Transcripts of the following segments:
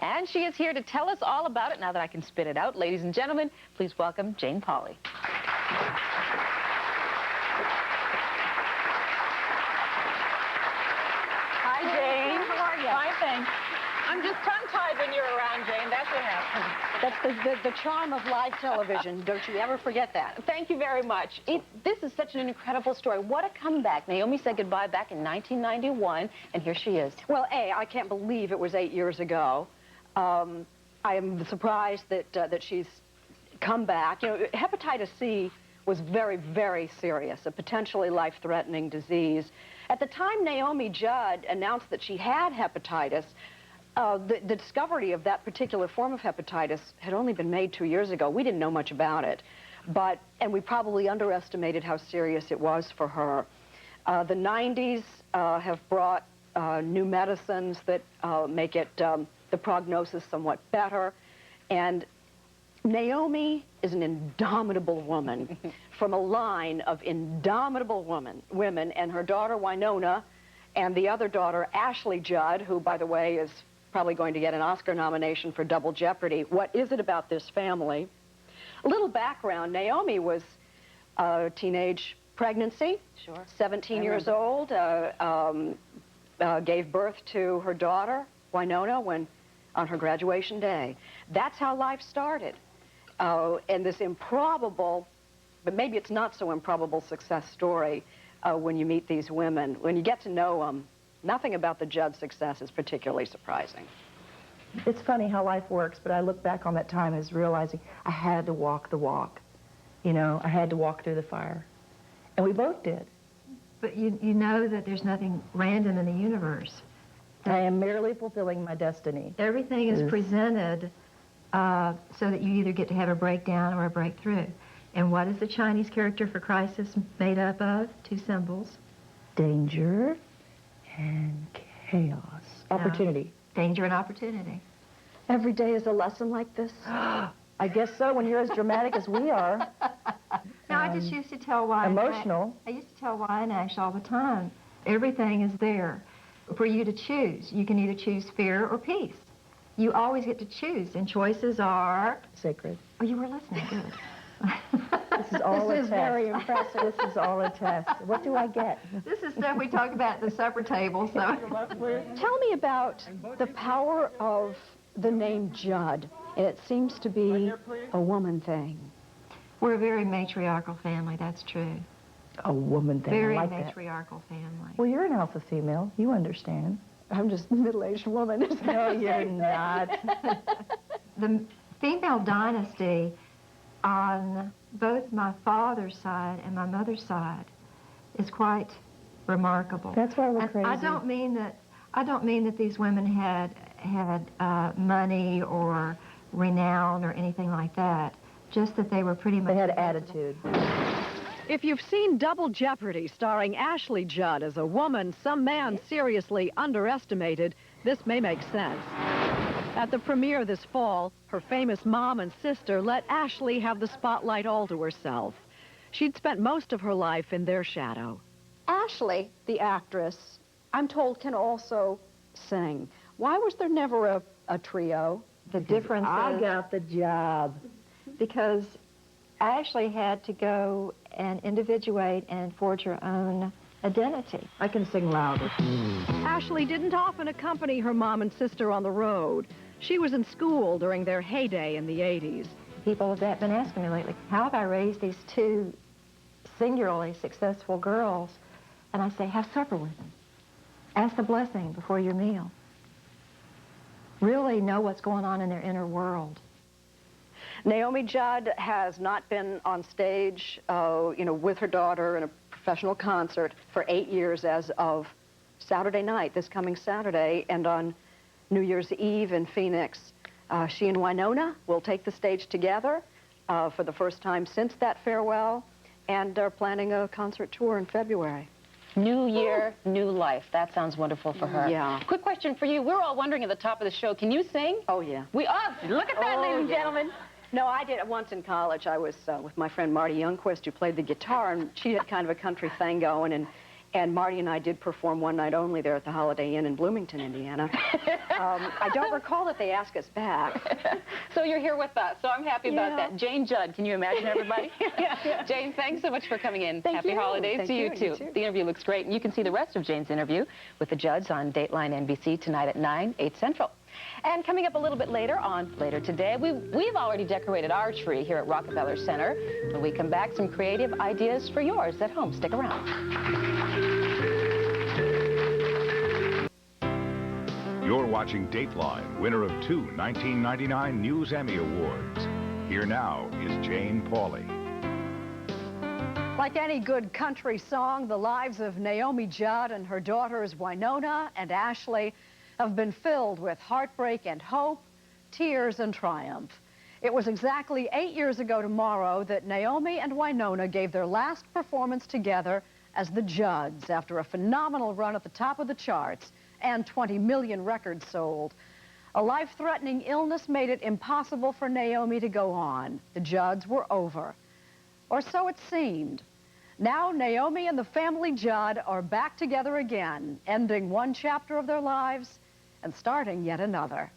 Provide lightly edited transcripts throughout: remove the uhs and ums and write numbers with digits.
And she is here to tell us all about it now that I can spit it out. Ladies and gentlemen, please welcome Jane Pauley. Hi, Jane. How are you? Fine, thanks. I'm just tongue-tied when you're around, Jane. That's what happens. That's the charm of live television. Don't you ever forget that. Thank you very much. This is such an incredible story. What a comeback. Naomi said goodbye back in 1991, and here she is. Well, I can't believe it was 8 years ago. I am surprised that she's come back. You know, hepatitis C was very, very serious, a potentially life-threatening disease. At the time Naomi Judd announced that she had hepatitis, the discovery of that particular form of hepatitis had only been made 2 years ago. We didn't know much about it, and we probably underestimated how serious it was for her. The 90s have brought new medicines that make it, the prognosis somewhat better, and Naomi is an indomitable woman from a line of indomitable women, and her daughter Winona and the other daughter Ashley Judd, who, by the way, is probably going to get an Oscar nomination for Double Jeopardy. What is it about this family? A little background. Naomi was a teenage pregnancy, 17 years old, gave birth to her daughter, Winona, on her graduation day. That's how life started. And this improbable, but maybe it's not so improbable success story when you meet these women. When you get to know them, nothing about the Judds' success is particularly surprising. It's funny how life works, but I look back on that time as realizing I had to walk the walk. You know, I had to walk through the fire. And we both did. But you know that there's nothing random in the universe. I am merely fulfilling my destiny. Everything is presented so that you either get to have a breakdown or a breakthrough. And what is the Chinese character for crisis made up of? 2 symbols. Danger and chaos. Opportunity. Danger and opportunity. Every day is a lesson like this? I guess so, when you're as dramatic as we are. No, I just used to tell Wyatt. Emotional. I used to tell Wyatt and Ash all the time. Everything is there for you to choose. You can either choose fear or peace. You always get to choose, and choices are... Sacred. Oh, you were listening. Good. This is all a test. Very impressive. This is all a test. What do I get? This is stuff we talk about at the supper table, so... Tell me about the power of the name Judd. It seems to be a woman thing. We're a very matriarchal family, that's true. A woman thing. Very I like that. matriarchal family. Well, you're an alpha female. You understand. I'm just a middle-aged woman. No, you're not. The female dynasty on both my father's side and my mother's side is quite remarkable. That's why we're and crazy. I don't mean that these women had money or renown or anything like that. Just that they were pretty much... They had attitude. If you've seen Double Jeopardy starring Ashley Judd as a woman some man seriously underestimated, this may make sense. At the premiere this fall, her famous mom and sister let Ashley have the spotlight all to herself. She'd spent most of her life in their shadow. Ashley, the actress, I'm told can also sing. Why was there never a trio? The difference I is got the job. because I actually had to go and individuate and forge her own identity. I can sing louder. Ashley didn't often accompany her mom and sister on the road. She was in school during their heyday in the 80s. People have been asking me lately, how have I raised these 2 singularly successful girls? And I say, have supper with them. Ask the blessing before your meal. Really know what's going on in their inner world. Naomi Judd has not been on stage, with her daughter in a professional concert for 8 years as of Saturday night, this coming Saturday, and on New Year's Eve in Phoenix. She and Winona will take the stage together for the first time since that farewell, and are planning a concert tour in February. New year, new life. That sounds wonderful for her. Yeah. Quick question for you. We're all wondering at the top of the show, can you sing? Oh, yeah. Look at that, ladies and gentlemen. No, I did it once in college. I was with my friend Marty Youngquist, who played the guitar, and she had kind of a country thing going, And Marty and I did perform one night only there at the Holiday Inn in Bloomington, Indiana. I don't recall that they asked us back. So you're here with us, so I'm happy about that. Jane Judd, can you imagine everybody? Yeah. Jane, thanks so much for coming in. Thank Happy you. holidays Thank to you, you. too. You too. The interview looks great, and you can see the rest of Jane's interview with the Judds on Dateline NBC tonight at 9, 8 Central. And coming up a little bit later on Later Today, we've already decorated our tree here at Rockefeller Center. When we come back, some creative ideas for yours at home. Stick around. You're watching Dateline, winner of 2 1999 News Emmy Awards. Here now is Jane Pauley. Like any good country song, the lives of Naomi Judd and her daughters Winona and Ashley have been filled with heartbreak and hope, tears and triumph. It was exactly 8 years ago tomorrow that Naomi and Winona gave their last performance together as the Judds after a phenomenal run at the top of the charts and 20 million records sold. A life-threatening illness made it impossible for Naomi to go on. The Judds were over. Or so it seemed. Now Naomi and the family Judd are back together again, ending one chapter of their lives and starting yet another.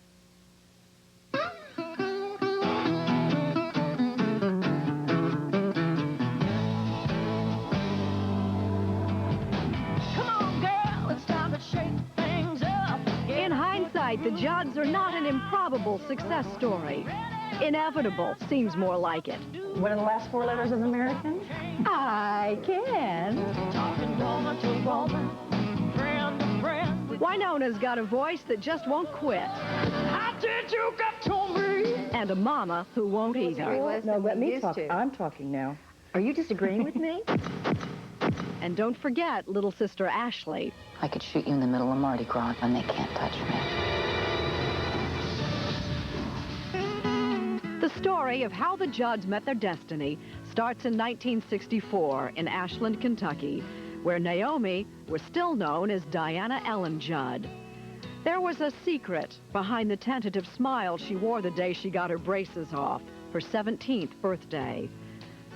In hindsight, the Judds are not an improbable success story. Inevitable seems more like it. One of the last 4 letters of American? I can. Winona's got a voice that just won't quit. How did you get to me? And a mama who won't either. No, let me talk. I'm talking now. Are you disagreeing with me? And don't forget little sister Ashley. I could shoot you in the middle of Mardi Gras and they can't touch me. The story of how the Judds met their destiny starts in 1964 in Ashland, Kentucky, where Naomi was still known as Diana Ellen Judd. There was a secret behind the tentative smile she wore the day she got her braces off, her 17th birthday.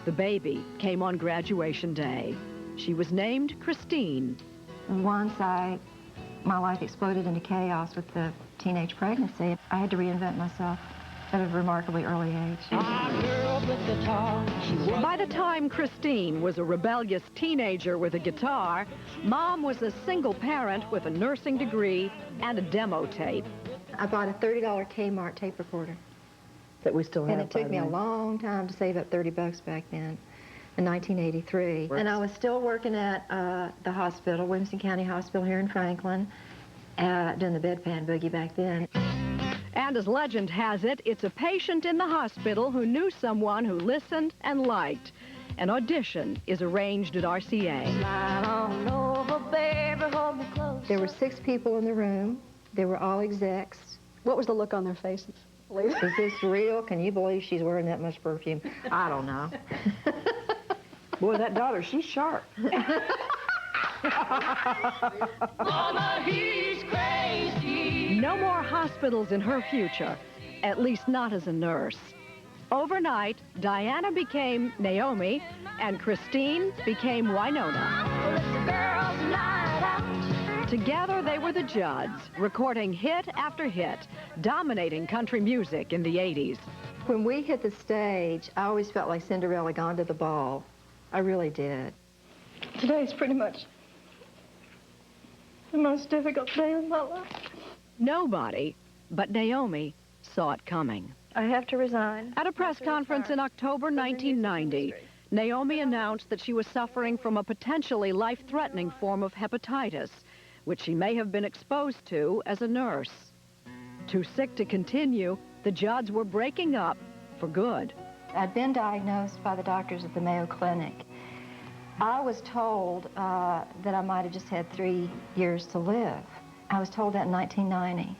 The baby came on graduation day. She was named Christine. Once my life exploded into chaos with the teenage pregnancy. I had to reinvent myself at a remarkably early age. By the time Christine was a rebellious teenager with a guitar, Mom was a single parent with a nursing degree and a demo tape. I bought a $30 Kmart tape recorder. That we still have. And it took me a long time to save up $30 back then, in 1983. And I was still working at the hospital, Williamson County Hospital here in Franklin, doing the bedpan boogie back then. And as legend has it, it's a patient in the hospital who knew someone who listened and liked. An audition is arranged at RCA. There were 6 people in the room. They were all execs. What was the look on their faces? Is this real? Can you believe she's wearing that much perfume? I don't know. Boy, that daughter, she's sharp. Mama, he's crazy. No more hospitals in her future, at least not as a nurse. Overnight, Diana became Naomi, and Christine became Winona. Together, they were the Judds, recording hit after hit, dominating country music in the 80s. When we hit the stage, I always felt like Cinderella gone to the ball. I really did. Today's pretty much the most difficult day of my life. Nobody but Naomi saw it coming. I have to resign. At a press conference in October 1990, Naomi announced that she was suffering from a potentially life-threatening form of hepatitis, which she may have been exposed to as a nurse. Too sick to continue, the Judds were breaking up for good. I'd been diagnosed by the doctors at the Mayo Clinic. I was told that I might have just had 3 years to live. I was told that in 1990.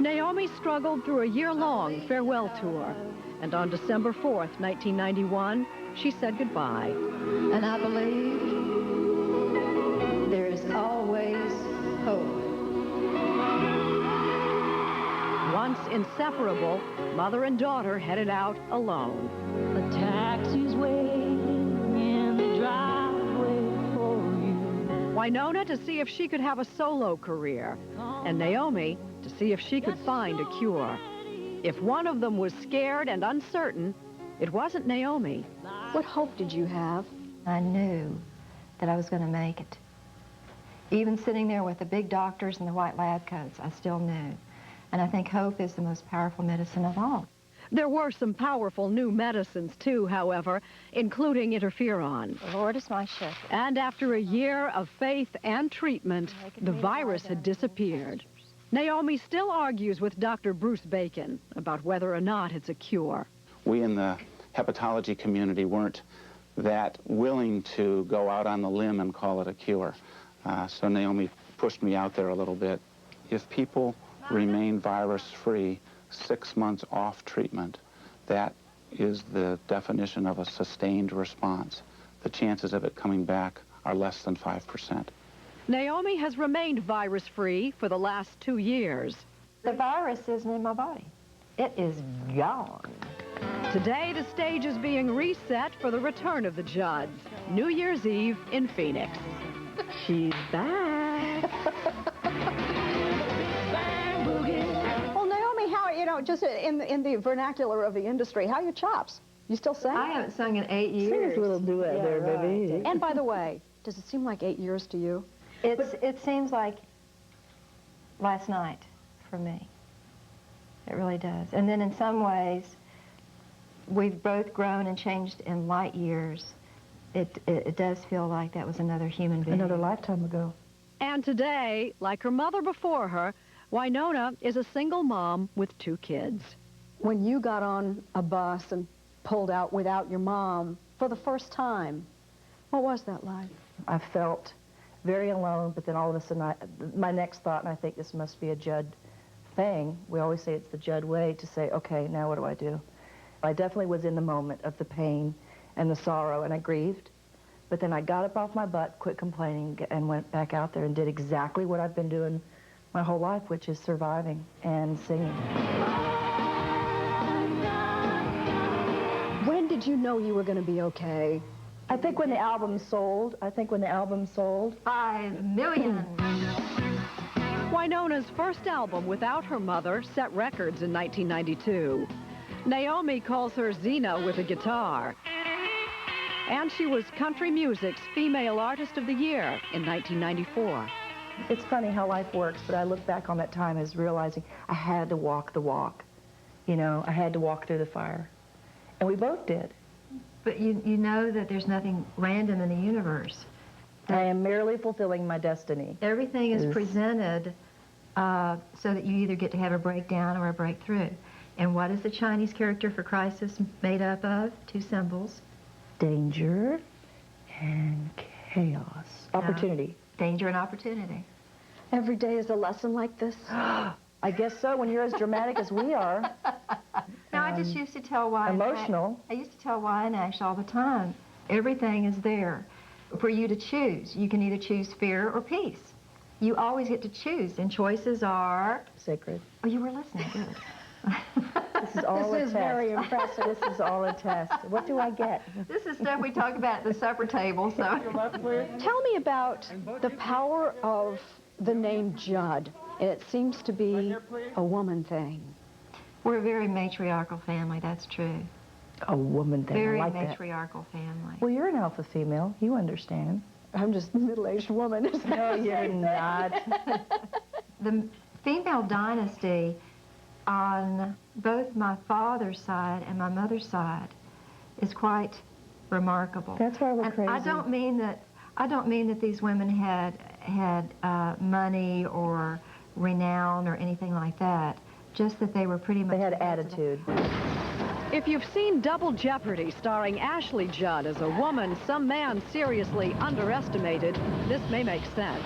Naomi struggled through a year-long farewell tour, and on December 4th, 1991, she said goodbye. And I believe there is always hope. Once inseparable, mother and daughter headed out alone. The taxi's waiting in the driveway for you. Winona to see if she could have a solo career, and Naomi to see if she could find a cure. If one of them was scared and uncertain, it wasn't Naomi. What hope did you have? I knew that I was going to make it. Even sitting there with the big doctors and the white lab coats, I still knew. And I think hope is the most powerful medicine of all. There were some powerful new medicines, too, however, including interferon. The Lord is my shepherd. And after a year of faith and treatment, the virus had disappeared. Naomi still argues with Dr. Bruce Bacon about whether or not it's a cure. We in the hepatology community weren't that willing to go out on the limb and call it a cure. So Naomi pushed me out there a little bit. If people remain virus-free 6 months off treatment, that is the definition of a sustained response. The chances of it coming back are less than 5%. Naomi has remained virus-free for the last 2 years. The virus isn't in my body. It is gone. Today, the stage is being reset for the return of the Judds, New Year's Eve in Phoenix. She's back. Well, Naomi, how, you know, just in the vernacular of the industry, how are your chops? You still sing? I haven't sung in 8 years. Sing us a little duet there, baby. And by the way, does it seem like 8 years to you? It seems like last night for me. It really does. And then in some ways, we've both grown and changed in light years. It does feel like that was another human being. Another lifetime ago. And today, like her mother before her, Winona is a single mom with 2 kids. When you got on a bus and pulled out without your mom for the first time, what was that like? I felt very alone, but then all of a sudden, my next thought, and I think this must be a Judd thing, we always say it's the Judd way, to say, okay, now what do I do? I definitely was in the moment of the pain and the sorrow, and I grieved. But then I got up off my butt, quit complaining, and went back out there and did exactly what I've been doing my whole life, which is surviving and singing. When did you know you were going to be okay? I think when the album sold. 5 million. Winona's first album without her mother set records in 1992. Naomi calls her Xena with a guitar. And she was country music's Female Artist of the Year in 1994. It's funny how life works, but I look back on that time as realizing I had to walk the walk. You know, I had to walk through the fire. And we both did. But you know that there's nothing random in the universe. I am merely fulfilling my destiny. Everything is presented so that you either get to have a breakdown or a breakthrough. And what is the Chinese character for crisis made up of? 2 symbols. Danger and chaos. Opportunity. Danger and opportunity. Every day is a lesson like this? I guess so, when you're as dramatic as we are. No, I just used to tell Wyatt. Emotional. I used to tell Wyatt and Ash all the time. Everything is there for you to choose. You can either choose fear or peace. You always get to choose, and choices are... Sacred. Oh, you were listening. Good. This is all a test. Very impressive. This is all a test. What do I get? This is stuff we talk about at the supper table, so... Tell me about the power of the name Judd. And it seems to be a woman thing. We're a very matriarchal family, that's true. A woman thing, Very I like that. matriarchal family. Well, you're an alpha female. You understand. I'm just a middle-aged woman. No, you're not. The female dynasty on both my father's side and my mother's side is quite remarkable. That's why we're And crazy. I don't mean that these women had money or renown or anything like that. Just that they were pretty much... They had attitude. If you've seen Double Jeopardy starring Ashley Judd as a woman some man seriously underestimated, this may make sense.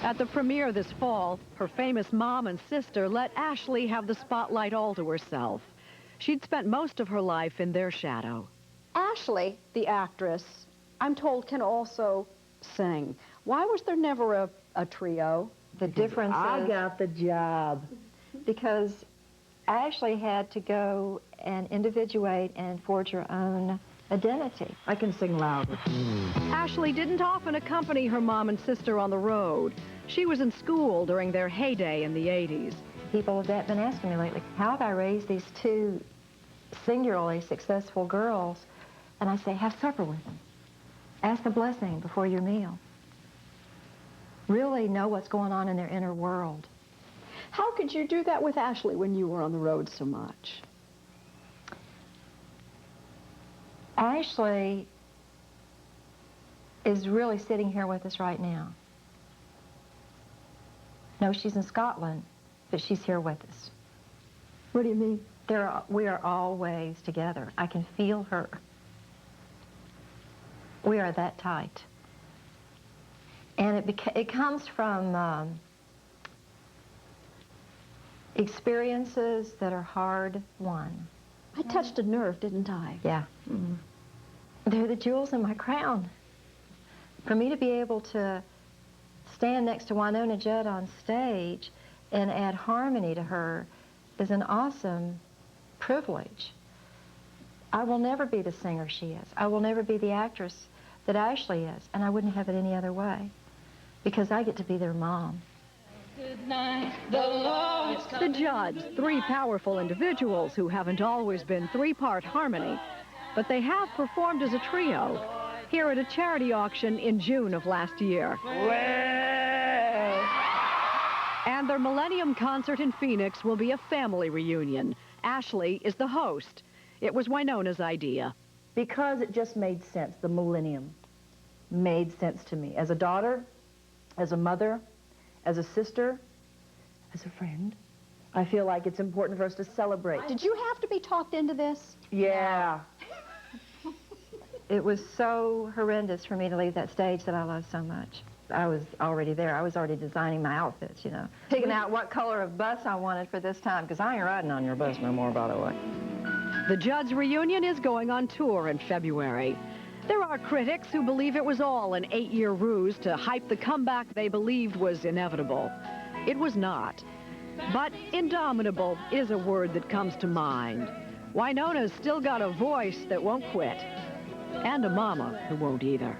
At the premiere this fall, her famous mom and sister let Ashley have the spotlight all to herself. She'd spent most of her life in their shadow. Ashley, the actress, I'm told can also sing. Why was there never a trio? The difference I is got the job. because Ashley had to go and individuate and forge her own identity. I can sing louder. Ashley didn't often accompany her mom and sister on the road. She was in school during their heyday in the 80s. People have been asking me lately, how have I raised these two singularly successful girls? And I say, have supper with them. Ask the blessing before your meal. Really know what's going on in their inner world. How could you do that with Ashley when you were on the road so much? Ashley is really sitting here with us right now. No, she's in Scotland, but she's here with us. What do you mean? We are always together. I can feel her. We are that tight. And it comes from experiences that are hard won. I touched a nerve, didn't I? Yeah. Mm-hmm. They're the jewels in my crown. For me to be able to stand next to Wynonna Judd on stage and add harmony to her is an awesome privilege. I will never be the singer she is. I will never be the actress that Ashley is, and I wouldn't have it any other way, because I get to be their mom. Good night, the Lord's The Judds, three powerful individuals who haven't always been three-part harmony, but they have performed as a trio here at a charity auction in June of last year. And their Millennium concert in Phoenix will be a family reunion. Ashley is the host. It was Wynonna's idea. Because it just made sense. The Millennium made sense to me. As a daughter, as a mother, as a sister, as a friend, I feel like it's important for us to celebrate. Did you have to be talked into this? Yeah. It was so horrendous for me to leave that stage that I love so much. I was already there. I was already designing my outfits, you know. Picking out what color of bus I wanted for this time, because I ain't riding on your bus no more, by the way. The Judds reunion is going on tour in February. There are critics who believe it was all an 8-year ruse to hype the comeback they believed was inevitable. It was not. But indomitable is a word that comes to mind. Wynonna's still got a voice that won't quit. And a mama who won't either.